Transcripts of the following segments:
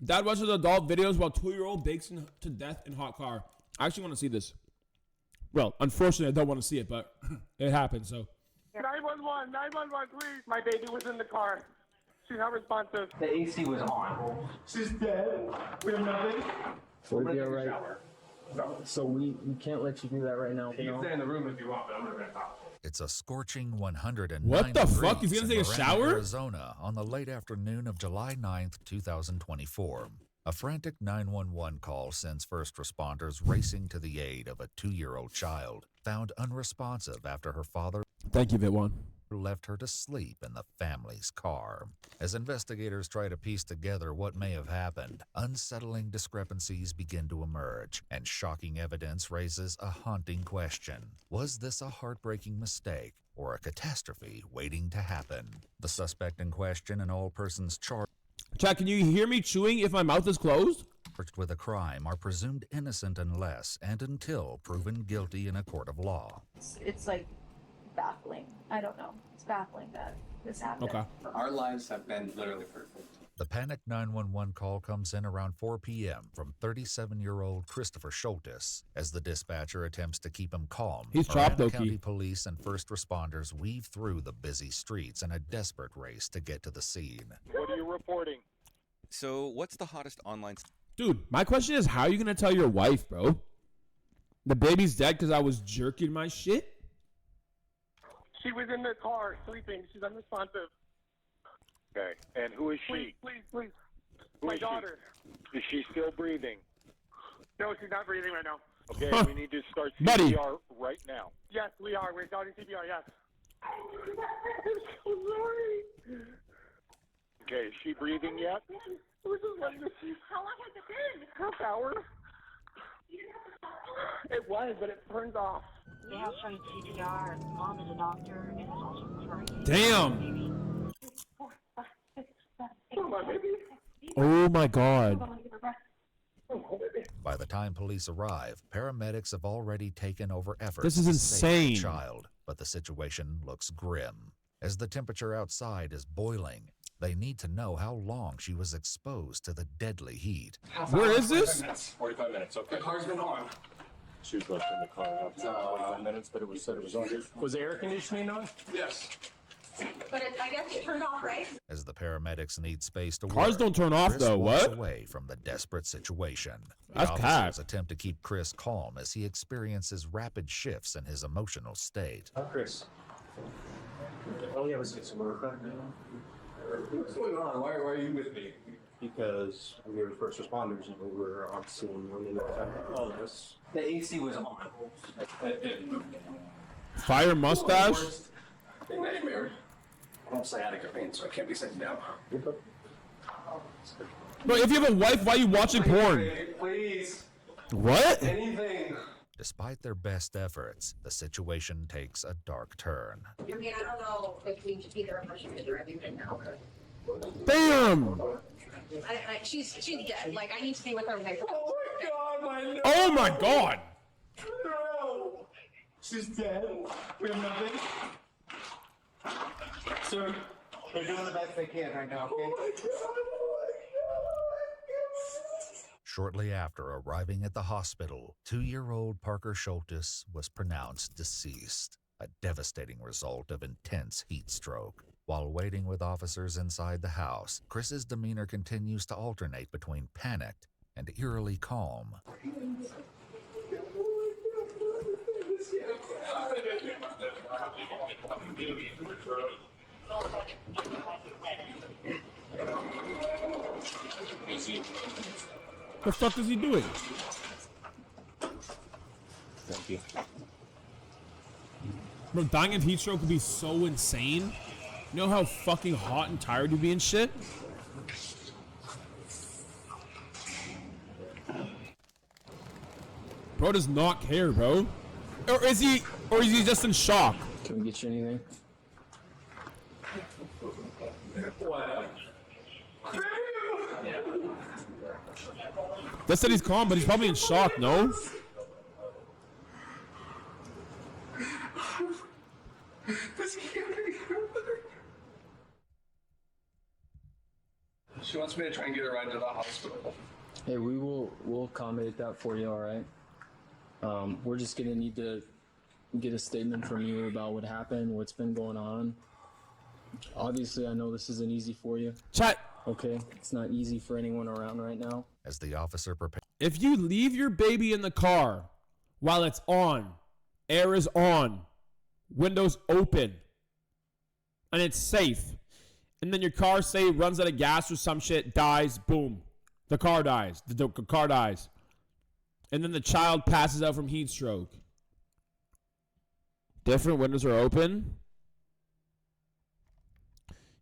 Dad watches adult videos while 2-year-old bakes to death in hot car. I actually want to see this. Well, unfortunately, I don't want to see it, but it happened, so. 911, 911, please. My baby was in the car. She's not responsive. The AC was on. She's dead. We have nothing. We'll be all right. So we can't let you do that right now. You can stay in the room if you want, but I'm going to talk. It's a scorching 109 What the fuck? He's degrees gonna take a in shower? Miranda, Arizona on the late afternoon of July 9th, 2024. A frantic 911 call sends first responders racing to the aid of a 2-year-old child, found unresponsive after her father Thank you, Vitwan. left her to sleep in the family's car. As investigators try to piece together what may have happened, unsettling discrepancies begin to emerge, and shocking evidence raises a haunting question. Was this a heartbreaking mistake or a catastrophe waiting to happen? The suspect in question and all persons charged Chat, can you hear me chewing if my mouth is closed? with a crime are presumed innocent unless and until proven guilty in a court of law. It's like baffling. I don't know. It's baffling that this happened. Okay. Our lives have been literally perfect. The panicked 911 call comes in around 4 p.m. from 37-year-old Christopher Schultes. As the dispatcher attempts to keep him calm, He's chopped, Miranda Oki. County police and first responders weave through the busy streets in a desperate race to get to the scene. What are you reporting? So, what's the hottest online? Dude, my question is, how are you gonna tell your wife, bro? The baby's dead because I was jerking my shit? She was in the car sleeping. She's unresponsive. Okay, and who is Please, she? please, please. Who My is she? daughter. Is she still breathing? No, she's not breathing right now. Okay, Huh. we need to start Buddy. CPR right now. Yes, we are. We're starting CPR, yes. I'm so sorry. Okay, is she breathing yet? We're just letting her see. How long has it been? Half hour. It was, but it turns off. They have started CPR. Mom is a doctor and is also referring. Damn. Come on, baby. Oh my god. By the time police arrive, paramedics have already taken over efforts This is to save the insane. child, but the situation looks grim. As the temperature outside is boiling, they need to know how long she was exposed to the deadly heat. Where is this? 45 minutes, okay. The car's been on. She was left in the car after 45 minutes, but it was said it was on. Was the air conditioning on? Yes. But I guess it turned off, right? As the paramedics need space to Cars work, don't turn off, Chris though. walks What? away from the desperate situation. The That's officers cap. attempt to keep Chris calm as he experiences rapid shifts in his emotional state. Chris. Oh yeah, let's get some more. What's going on? Why are you with me? Because we were first responders and we were on scene when they got all this. The AC was on. Fire mustache? Nightmare. I'm sciatica pain, so I can't be sitting down. Bro, if you have a wife, why are you watching porn? Please, What? anything. Despite their best efforts, the situation takes a dark turn. I mean, I don't know if we should be there much to do everything now. Damn! She's dead. Like, I need to be with her. Oh my god, my nose. Oh my god! No. She's dead. We have nothing. Sir, they're doing the best they can right now, okay? Oh my god, oh my god. Shortly after arriving at the hospital, 2-year-old Parker Schultes was pronounced deceased, a devastating result of intense heat stroke. While waiting with officers inside the house, Chris's demeanor continues to alternate between panicked and eerily calm. The fuck is he doing? Thank you. Bro, dying of heat stroke would be so insane. You know how fucking hot and tired you'd be and shit? Bro does not care, bro. Or is he just in shock? Can we get you anything? They said he's calm, but he's probably in shock, no? She wants me to try and get her ride to the hospital. Hey, we'll accommodate that for you, all right? We're just gonna need to get a statement from you about what happened, what's been going on. Obviously, I know this isn't easy for you. Chat. Okay, it's not easy for anyone around right now. As the officer prepares If you leave your baby in the car while it's on, air is on, windows open, and it's safe, and then your car, say, runs out of gas or some shit, dies, boom. The car dies. The car dies. And then the child passes out from heat stroke. Different windows are open.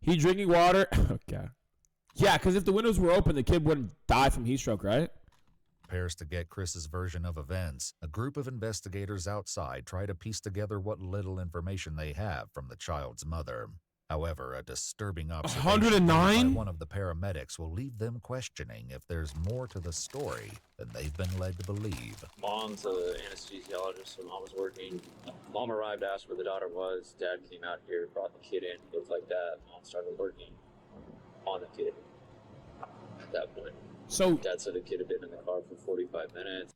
He drinking water. Okay. Yeah, because if the windows were open, the kid wouldn't die from heat stroke, right? to get Chris's version of events, a group of investigators outside try to piece together what little information they have from the child's mother. However, a disturbing observation made 109? by one of the paramedics will leave them questioning if there's more to the story than they've been led to believe. Mom's an anesthesiologist, so Mom was working. Mom arrived, asked where the daughter was. Dad came out here, brought the kid in, things like that. Mom started working on the kid at that point. So Dad said the kid had been in the car for 45 minutes.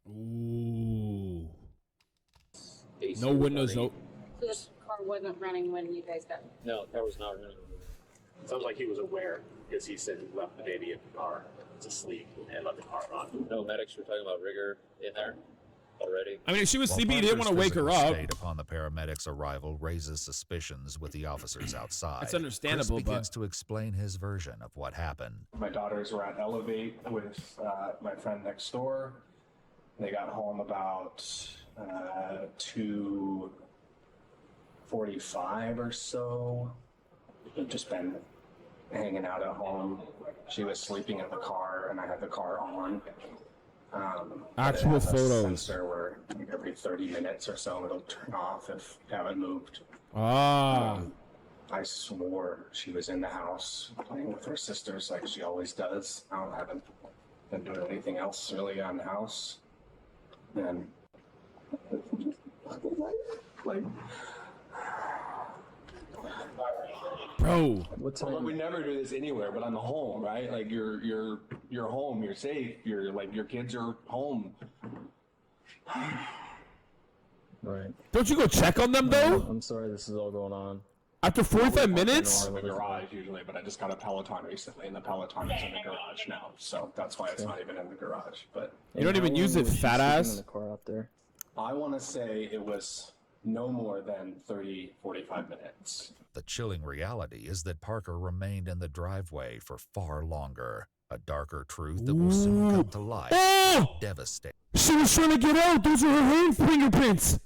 Ooh. AC No was windows running. open. So this car wasn't running when you guys got. No, the car was not running. Sounds like he was aware because he said he left the baby in the car, was asleep, and left the car on. No, medics were talking about rigor in there already. I mean, if she was While sleeping, he didn't want to Parker's wake her physical up. state upon the paramedics' arrival raises suspicions with the officers outside. It's understandable, Chris begins but to explain his version of what happened. My daughters were at Elevate with my friend next door. They got home about 2:45 or so. They've just been hanging out at home. She was sleeping in the car, and I had the car on. Actual it has a photos. sensor where every 30 minutes or so it'll turn off if you haven't moved. Ah. I swore she was in the house playing with her sisters like she always does. I haven't been doing anything else really on the house. And like, Bro. well, we never do this anywhere, but I'm home, right? Like you're home, you're safe, you're like your kids are home. Right. Don't you go check on them, though? I'm sorry this is all going on. After 45 minutes? In the garage usually, but I just got a Peloton recently, and the Peloton is in the garage now, so that's why it's not even in the garage. But You don't even use it, fat ass. In the car out there. I want to say it was no more than 30, 45 minutes. The chilling reality is that Parker remained in the driveway for far longer. A darker truth that will soon come to light. Oh! Devastating She was trying to get out. Those are her hand fingerprints.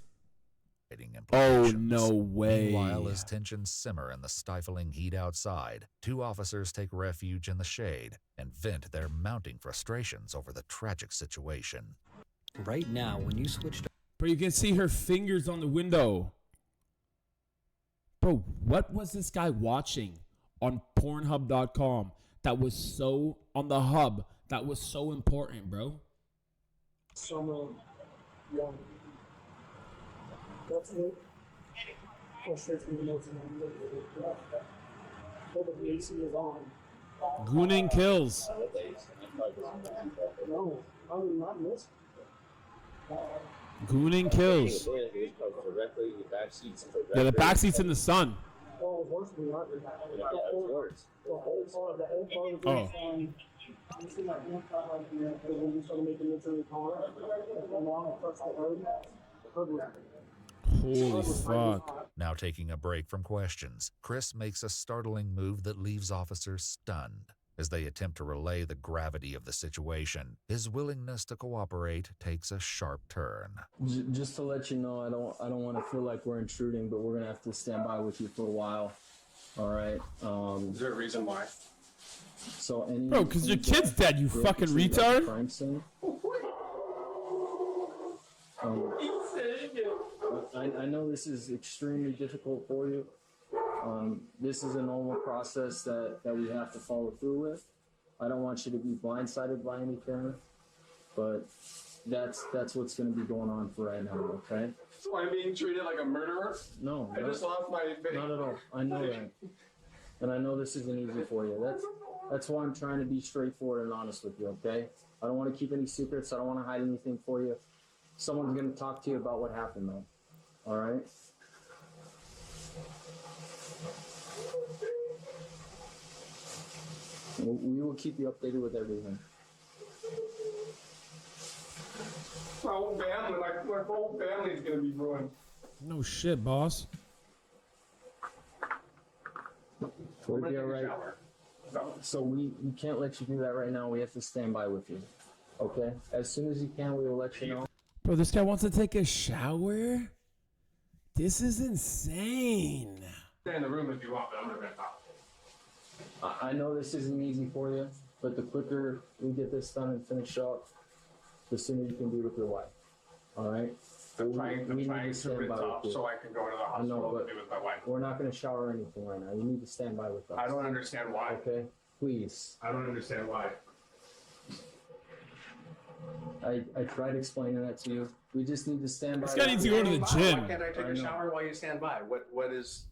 Oh, implications. no way. Meanwhile, as tensions simmer in the stifling heat outside, two officers take refuge in the shade and vent their mounting frustrations over the tragic situation. Right now, when you switch to... Bro, you can see her fingers on the window. Bro, what was this guy watching on Pornhub.com that was so, on the hub, that was so important, bro? Someone young. That's it. For 60 minutes and then the AC is on. Gooning kills. No, I would not miss. Gooning kills. Yeah, the back seat's in the sun. Oh, worse than that. The whole part of the Oh. You see that inside right here, but when you started making it to the car, and now it touched the hood was Holy fuck. Now taking a break from questions, Chris makes a startling move that leaves officers stunned. As they attempt to relay the gravity of the situation, his willingness to cooperate takes a sharp turn. Just to let you know, I don't want to feel like we're intruding, but we're gonna have to stand by with you for a while. All right. Is there a reason why? So any Bro, because your kid's dead, you fucking retard. Crime scene. I know this is extremely difficult for you. This is a normal process that we have to follow through with. I don't want you to be blindsided by anything, but that's what's going to be going on for right now, okay? So I'm being treated like a murderer? No. I just lost my baby. Not at all. I know that. And I know this isn't easy for you. That's why I'm trying to be straightforward and honest with you, okay? I don't want to keep any secrets. I don't want to hide anything for you. Someone's going to talk to you about what happened, though. All right? We will keep you updated with everything. My whole family, like my whole family is gonna be ruined. No shit, boss. We'll be all right. So we can't let you do that right now. We have to stand by with you. Okay? As soon as you can, we will let you know. Bro, this guy wants to take a shower? This is insane. Stay in the room if you want, but I'm gonna talk. I know this isn't easy for you, but the quicker we get this done and finish up, the sooner you can be with your wife. All right? I'm trying to put it off so I can go to the hospital to be with my wife. We're not going to shower or anything right now. You need to stand by with us. I don't understand why. Okay? Please. I don't understand why. I tried explaining that to you. We just need to stand by. This guy needs to go to the gym. Why can't I take a shower while you stand by? What is...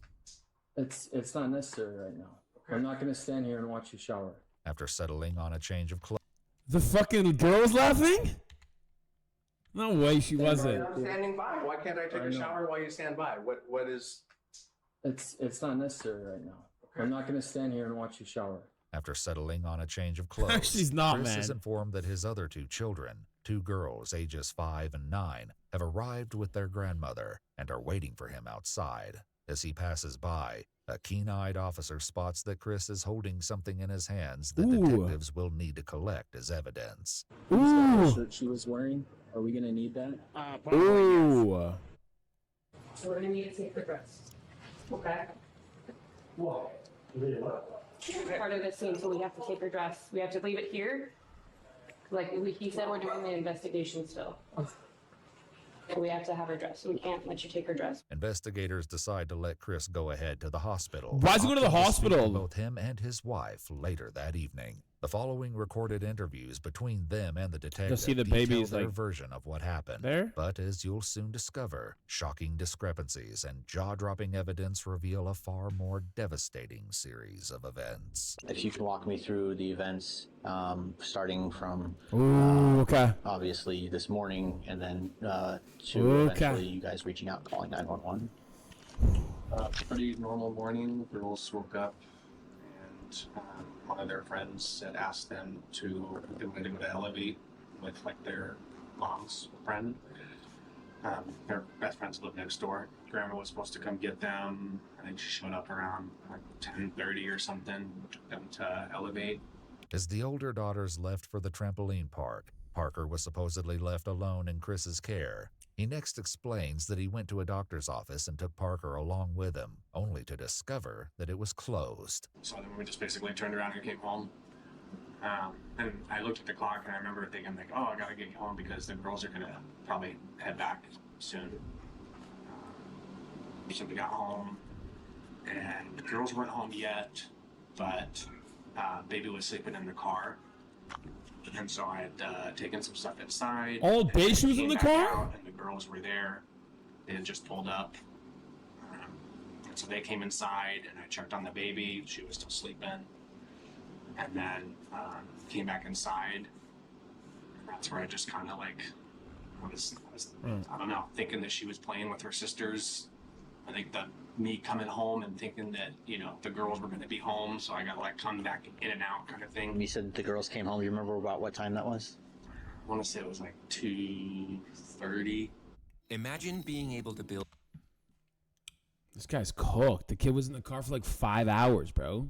It's not necessary right now. Okay. I'm not going to stand here and watch you shower. After settling on a change of clothes. The fucking girl was laughing? No way she wasn't. I'm standing by. Why can't I take a shower while you stand by? What is... It's not necessary right now. Okay. I'm not going to stand here and watch you shower. After settling on a change of clothes, she's not, Chris man. is informed that his other two children, two girls ages 5 and 9, have arrived with their grandmother and are waiting for him outside. As he passes by, a keen-eyed officer spots that Chris is holding something in his hands that detectives will need to collect as evidence. Ooh. The shirt she was wearing, are we going to need that? Ooh. So we're gonna need to take the dress. Okay? Whoa. Part of this scene, so we have to take her dress. We have to leave it here. Like he said, we're doing the investigation still. We have to have her dress. We can't let you take her dress. Investigators decide to let Chris go ahead to the hospital. Why is he going to the hospital? Both him and his wife later that evening. The following recorded interviews between them and the detective see the detail babies, their like, version of what happened. there? But as you'll soon discover, shocking discrepancies and jaw-dropping evidence reveal a far more devastating series of events. If you can walk me through the events, starting from okay. obviously this morning, and then to eventually you guys reaching out, calling 911. Pretty normal morning. Girls woke up and one of their friends had asked them to elevate with like their mom's friend. Their best friends live next door. Grandma was supposed to come get them. I think she showed up around like 10:30 or something. Took them to elevate. As the older daughters left for the trampoline park, Parker was supposedly left alone in Chris's care. He next explains that he went to a doctor's office and took Parker along with him, only to discover that it was closed. So then we just basically turned around and came home. And I looked at the clock and I remember thinking like, oh, I gotta get home because the girls are gonna probably head back soon. So we got home and the girls weren't home yet, but baby was sleeping in the car. And so I had taken some stuff inside. Oh, baby was in the car? And the girls were there. They had just pulled up. And so they came inside and I checked on the baby. She was still sleeping. And then came back inside. And that's where I just kind of like was I don't know, thinking that she was playing with her sisters. I think that me coming home and thinking that, you know, the girls were going to be home, so I got to like come back in and out kind of thing. You said the girls came home. Do you remember about what time that was? I want to say it was like 2:30. Imagine being able to build. This guy's cooked. The kid was in the car for like 5 hours, bro.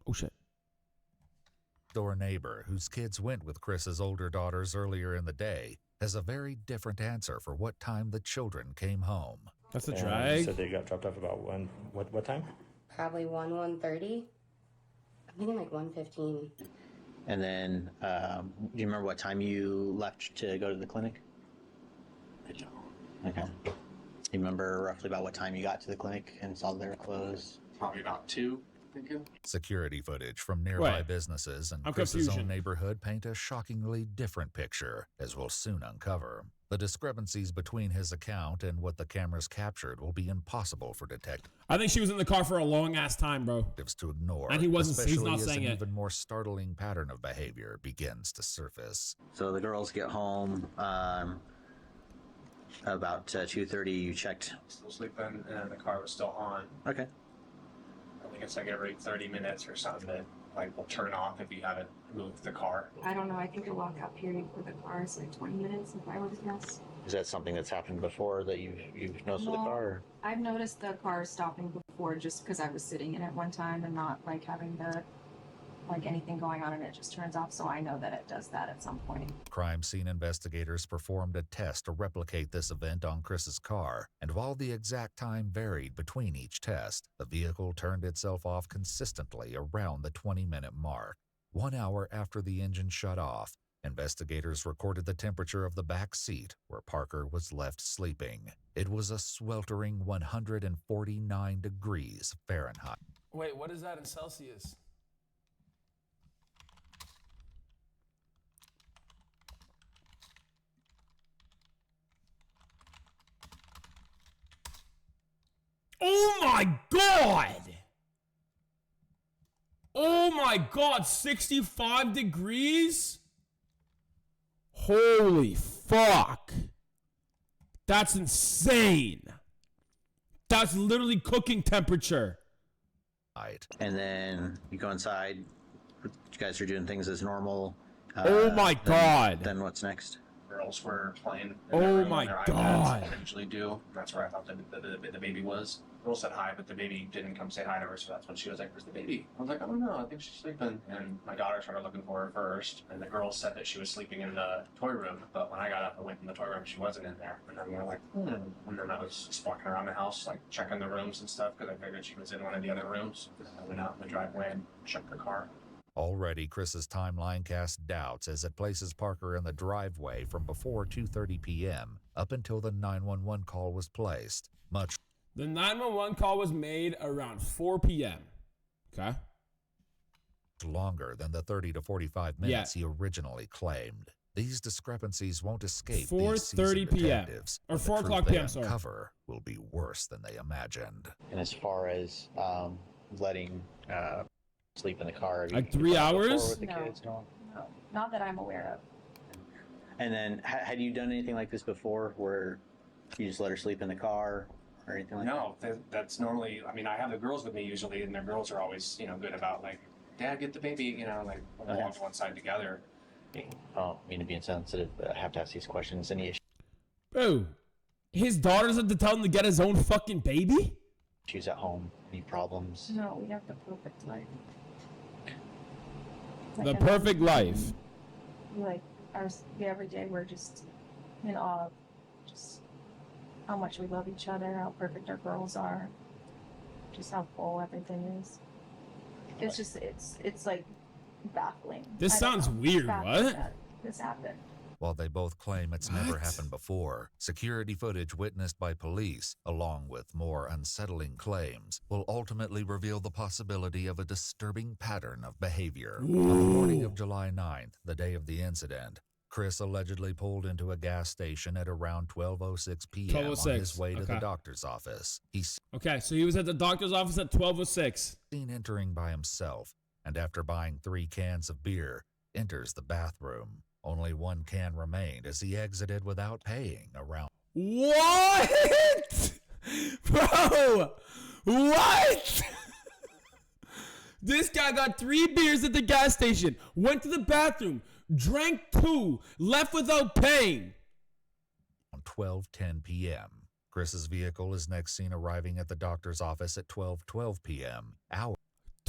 Oh, shit. Door neighbor, whose kids went with Chris's older daughters earlier in the day, has a very different answer for what time the children came home. That's a drag. You said they got dropped off about what time? Probably 1:30. I'm thinking like 1:15. And then, do you remember what time you left to go to the clinic? I don't. Okay. You remember roughly about what time you got to the clinic and saw they were closed? Probably about 2. Thank you. Security footage from nearby Wait. businesses and I'm Chris's confusion. own neighborhood paint a shockingly different picture, as we'll soon uncover. The discrepancies between his account and what the cameras captured will be impossible for detectives I think she was in the car for a long ass time, bro. to ignore, And he wasn't. He's especially not as saying an it. even more startling pattern of behavior begins to surface. So the girls get home about 2:30. You checked. Still sleeping, and the car was still on. Okay. I think it's like every 30 minutes or something that like will turn off if you haven't moved the car. I don't know. I think the lockout period for the car is like 20 minutes, if I were to guess. Is that something that's happened before that you've noticed with the car? Or? I've noticed the car stopping before just because I was sitting in it one time and not like having the anything going on and it just turns off. So I know that it does that at some point. Crime scene investigators performed a test to replicate this event on Chris's car, and while the exact time varied between each test, the vehicle turned itself off consistently around the 20-minute mark. 1 hour after the engine shut off, investigators recorded the temperature of the back seat where Parker was left sleeping. It was a sweltering 149 degrees Fahrenheit. Wait, what is that in Celsius? Oh my God! Oh my God, 65 degrees? Holy fuck. That's insane. That's literally cooking temperature. And then you go inside. You guys are doing things as normal. Oh my God. Then what's next? Girls were playing. Oh my God. They usually do. That's where I thought the baby was. Girl said hi, but the baby didn't come say hi to her, so that's when she was like, "Where's the baby?" I was like, "I don't know. I think she's sleeping." And my daughter started looking for her first, and the girl said that she was sleeping in the toy room. But when I got up and went in the toy room, she wasn't in there. And then we were like, And then I was just walking around the house, like checking the rooms and stuff, because I figured she was in one of the other rooms. And I went out in the driveway and checked the car. Already, Chris's timeline casts doubts as it places Parker in the driveway from before 2:30 p.m. up until the 911 call was placed. The 911 call was made around 4 p.m. Okay? Longer than the 30 to 45 minutes he originally claimed. These discrepancies won't escape 4:30 p.m. Or 4 o'clock p.m., sorry. Cover will be worse than they imagined. And as far as letting sleep in the car, like 3 hours? With the No. kids? No. No, not that I'm aware of. And then, had you done anything like this before, where you just let her sleep in the car or anything like that? No, that's normally. I mean, I have the girls with me usually, and the girls are always, good about like, "Dad, get the baby," like we'll walk to one side together. I don't mean to be insensitive, but I have to ask these questions. Any Bro, his daughters have to tell him to get his own fucking baby? issues at home? Any problems? No, we have the perfect life. The perfect life. Like every day we're just in awe of just how much we love each other, how perfect our girls are, just how full everything is. It's just it's like baffling. This I don't sounds know. weird, Baffling what? that This happened. While they both claim it's never happened before, security footage witnessed by police, along with more unsettling claims, will ultimately reveal the possibility of a disturbing pattern of behavior. On the morning of July 9th, the day of the incident, Chris allegedly pulled into a gas station at around 12:06 p.m. on his way to the doctor's office. Okay, so he was at the doctor's office at 12:06. Seen entering by himself, and after buying 3 cans of beer, enters the bathroom. Only 1 can remained as he exited without paying around. What? Bro, what? This guy got 3 beers at the gas station, went to the bathroom, drank 2, left without paying. On 12:10 p.m. Chris's vehicle is next seen arriving at the doctor's office at 12:12 p.m.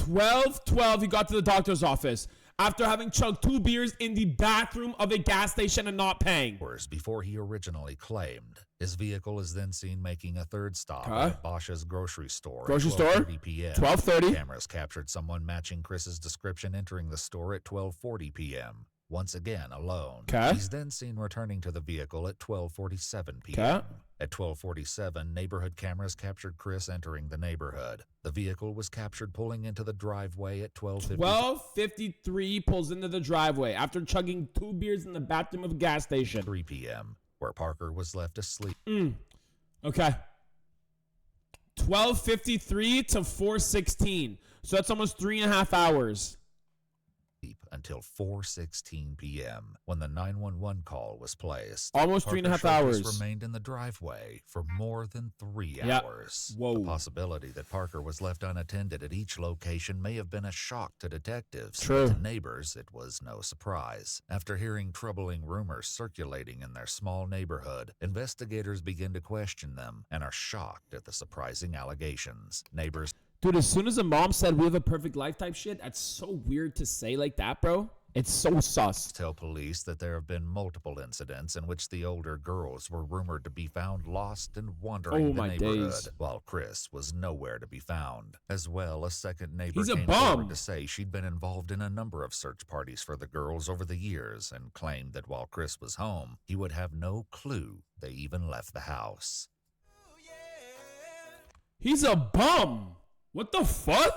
12:12 he got to the doctor's office after having chugged 2 beers in the bathroom of a gas station and not paying. Hours before he originally claimed. His vehicle is then seen making a 3rd stop at Bosch's grocery store. Grocery at store? 12:30 p.m. 12:30. Cameras captured someone matching Chris's description entering the store at 12:40 p.m. Once again alone. He's then seen returning to the vehicle at 12:47 p.m. At 12:47, neighborhood cameras captured Chris entering the neighborhood. The vehicle was captured pulling into the driveway at 12:50. 12:53 pulls into the driveway after chugging 2 beers in the bathroom of a gas station. 3 p.m., where Parker was left asleep. Okay. 12:53 to 4:16. So that's almost 3.5 hours. Until 4:16 p.m. when the 911 call was placed. Almost Parker 3.5 showed hours. Chris remained in the driveway for more than 3 Yep. hours. Whoa. The possibility that Parker was left unattended at each location may have been a shock to detectives. True. To neighbors, it was no surprise. After hearing troubling rumors circulating in their small neighborhood, investigators begin to question them and are shocked at the surprising allegations. Neighbors Dude, as soon as a mom said we have a perfect life type shit, that's so weird to say like that, bro. It's so sus. Tell police that there have been multiple incidents in which the older girls were rumored to be found lost and wandering the neighborhood, while Chris was nowhere to be found. As well, a second neighbor came forward to say she'd been involved in a number of search parties for the girls over the years and claimed that while Chris was home, he would have no clue they even left the house. He's a bum. What the fuck?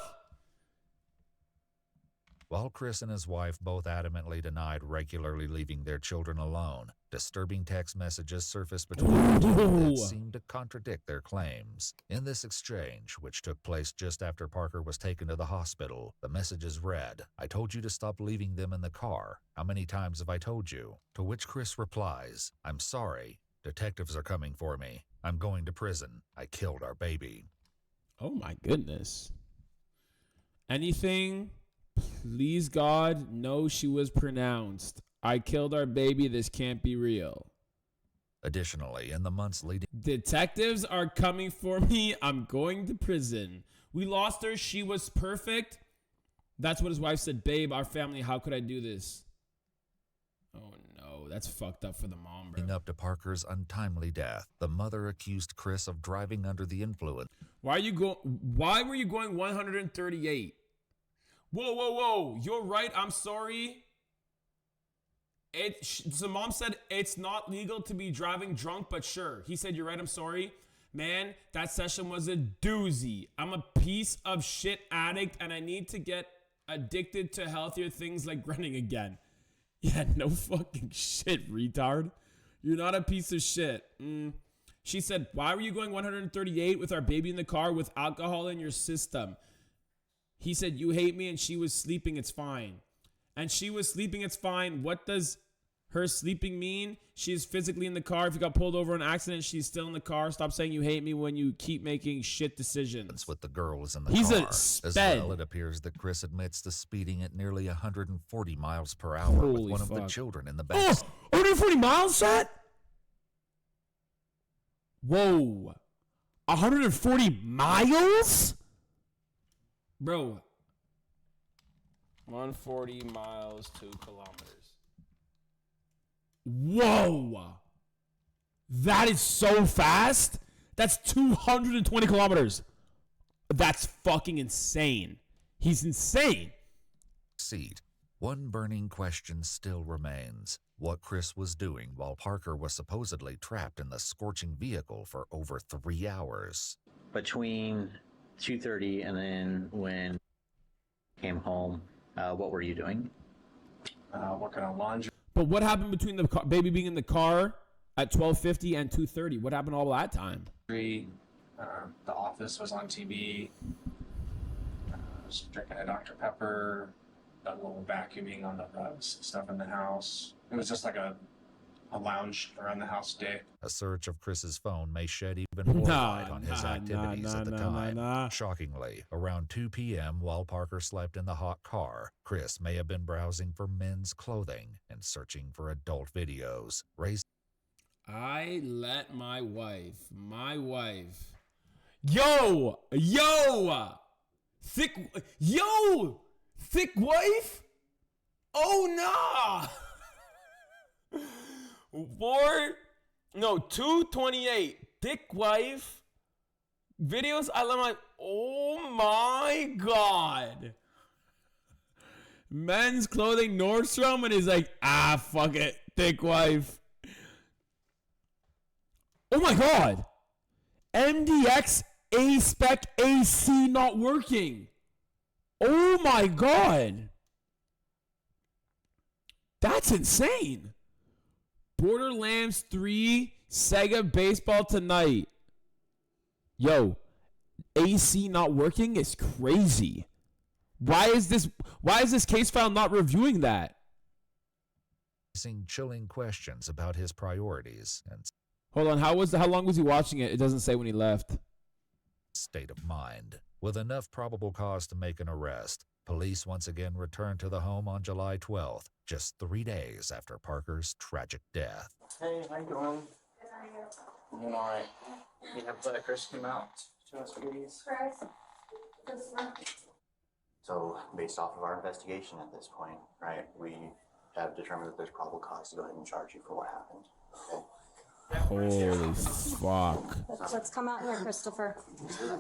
While Chris and his wife both adamantly denied regularly leaving their children alone, disturbing text messages surfaced between the two that seemed to contradict their claims. In this exchange, which took place just after Parker was taken to the hospital, the messages read, "I told you to stop leaving them in the car. How many times have I told you?" To which Chris replies, "I'm sorry. Detectives are coming for me. I'm going to prison. I killed our baby." Oh my goodness. Anything? Please God, no, she was pronounced. I killed our baby. This can't be real. Additionally, in the months leading, detectives are coming for me. I'm going to prison. We lost her. She was perfect. That's what his wife said. Babe, our family, how could I do this? Oh no, that's fucked up for the mom, bro. leading up to Parker's untimely death, the mother accused Chris of driving under the influence. Why were you going 138? Whoa. You're right. I'm sorry. The mom said it's not legal to be driving drunk, but sure. He said, you're right. I'm sorry. Man, that session was a doozy. I'm a piece of shit addict and I need to get addicted to healthier things like running again. Yeah, no fucking shit, retard. You're not a piece of shit. She said, why were you going 138 with our baby in the car with alcohol in your system? He said, you hate me and she was sleeping, it's fine. And she was sleeping, it's fine. What does her sleeping mean? She is physically in the car. If you got pulled over in an accident, she's still in the car. Stop saying you hate me when you keep making shit decisions. With the girls in the He's car. a sped. As well, it appears that Chris admits to speeding at nearly 140 miles per hour Holy with one of the fuck. children in the back. Oh, 140 miles, chat? Whoa. 140 miles? Bro. 140 miles, 2 kilometers. Whoa. That is so fast. That's 220 kilometers. That's fucking insane. He's insane. Seat. One burning question still remains. What Chris was doing while Parker was supposedly trapped in the scorching vehicle for over 3 hours. Between 2:30 and then when I came home, what were you doing? Working on laundry. But what happened between the baby being in the car at 12:50 and 2:30? What happened all that time? The Office was on TV. I was drinking a Dr. Pepper. Done a little vacuuming on the stuff in the house. It was just like a lounge around the house day. A search of Chris's phone may shed even more light on his activities at the time. Shockingly, around 2 p.m. while Parker slept in the hot car, Chris may have been browsing for men's clothing and searching for adult videos. I let my wife, yo, thick wife? Oh, nah. 228, thick wife. Videos, I let my, oh my God. Men's clothing, Nordstrom, and he's like, fuck it, thick wife. Oh my God. MDX A-Spec AC not working. Oh my God. That's insane. Borderlands 3 Sega Baseball tonight. Yo, AC not working is crazy. Why is this case file not reviewing that? Facing chilling questions about his priorities and Hold on, how long was he watching it? It doesn't say when he left. state of mind. With enough probable cause to make an arrest, police once again returned to the home on July 12th, just 3 days after Parker's tragic death. Hey, how you doing? Doing all right. You have Chris come out to us, please. So, based off of our investigation at this point, right, we have determined that there's probable cause to go ahead and charge you for what happened. Okay. Holy fuck. Let's come out here, Christopher.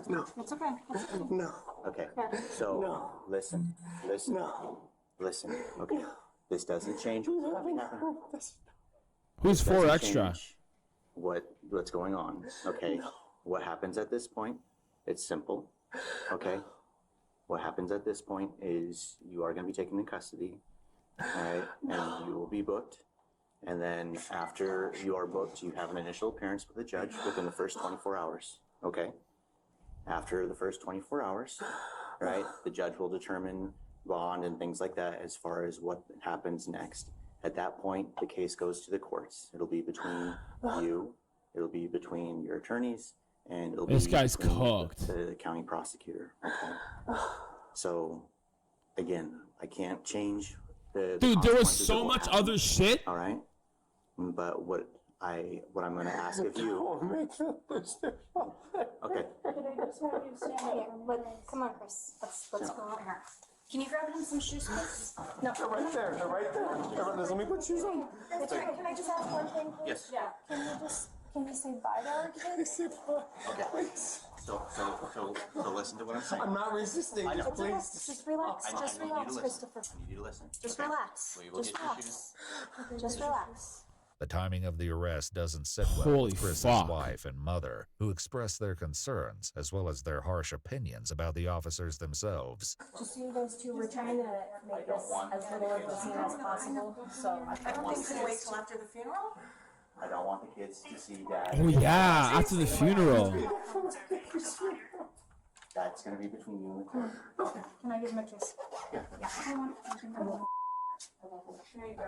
No. It's okay. No. Okay. So, listen. Listen. Okay. This doesn't change Who's This for doesn't extra? change what's going on. Okay. What happens at this point? It's simple. Okay. What happens at this point is you are going to be taken in custody, all right, and you will be booked. And then after you are booked, you have an initial appearance with the judge within the first 24 hours, okay? After the first 24 hours, right, the judge will determine bond and things like that as far as what happens next. At that point, the case goes to the courts. It'll be between you, it'll be between your attorneys, and it'll This be guy's between cooked. the county prosecutor, okay? So, again, I can't change the Dude, there was consequences of so what much happened, other shit. all right? But what I'm going to ask of you. Okay. Come on, Chris. Let's go out here. Can you grab him some shoes, please? No. They're right there. They're right there. Let me put shoes on. Can I just ask one thing, please? Yes. Yeah. Can you say bye to our kids? Okay. So listen to what I'm saying. I'm not resisting. I know. It's okay. Please. Just relax. I Just need you to relax, listen. Christopher. I need you to listen. Just Okay. relax. We will Just get your relax. Just relax. The timing of the arrest doesn't sit well Holy with Chris's fuck. wife and mother, who expressed their concerns as well as their harsh opinions about the officers themselves. Just you guys two, we're trying to make this as little of a scene as possible, so. I don't think you wait till after the funeral. I don't want the kids to see Dad. Oh yeah, after the funeral. That's going to be between you and the court. Can I give him a kiss? Yeah. There you go.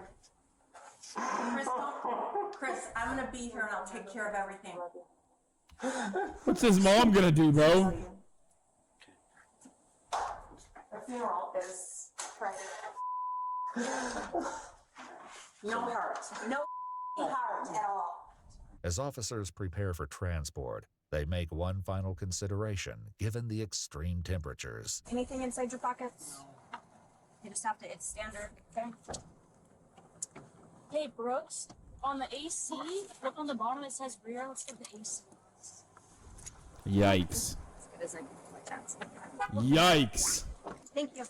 Chris, I'm gonna be here and I'll take care of everything. What's his mom gonna do, bro? The funeral is Friday. No heart. No heart at all. As officers prepare for transport, they make one final consideration given the extreme temperatures. Anything inside your pockets? You just have to, it's standard, okay? Hey, Brooks, on the AC, look on the bottom, it says rear. Let's get the AC. Yikes. As good as I can like that. Yikes. Thank you.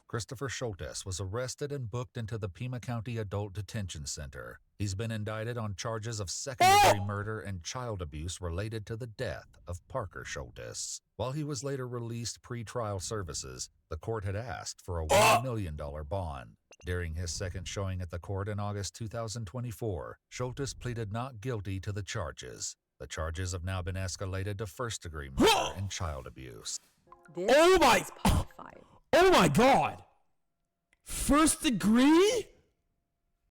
Christopher Schultes was arrested and booked into the Pima County Adult Detention Center. He's been indicted on charges of second-degree murder and child abuse related to the death of Parker Schultes. While he was later released pre-trial services, the court had asked for a $1 million bond. During his second showing at the court in August 2024, Schultes pleaded not guilty to the charges. The charges have now been escalated to first-degree murder and child abuse. Oh my God. First degree?